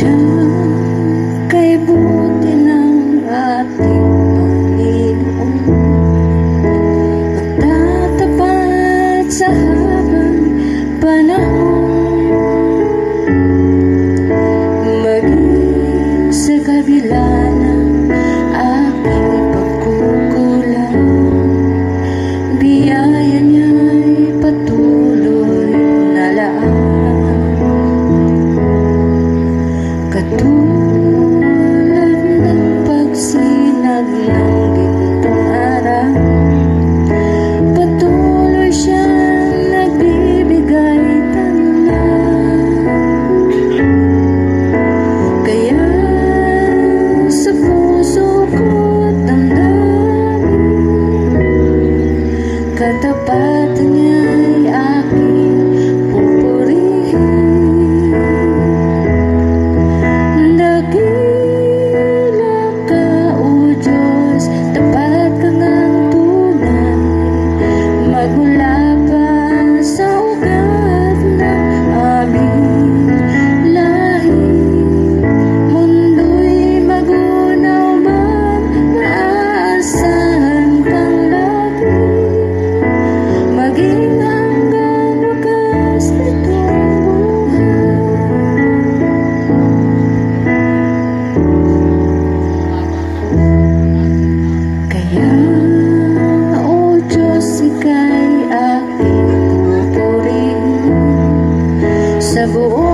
Sadyang kay buti ng ating Panginoon, magtatapat sa habang panahon, maging sa kabila ng aking pagkukulang, biyaya niya'y patuloy na laan. Katulad ng pagsinag ng gintong araw, patuloy siyang nagbibigay tanda. Kaya sa puso ko't damdamin, katapatan niya'y aking pupurihin. Magmula pa sa ugat ng aming lahi, mundo'y magunaw man, maaasahan kang lagi, maging hanggang wakas nitong buhay. Kaya ika'y aking pupurihin sa buong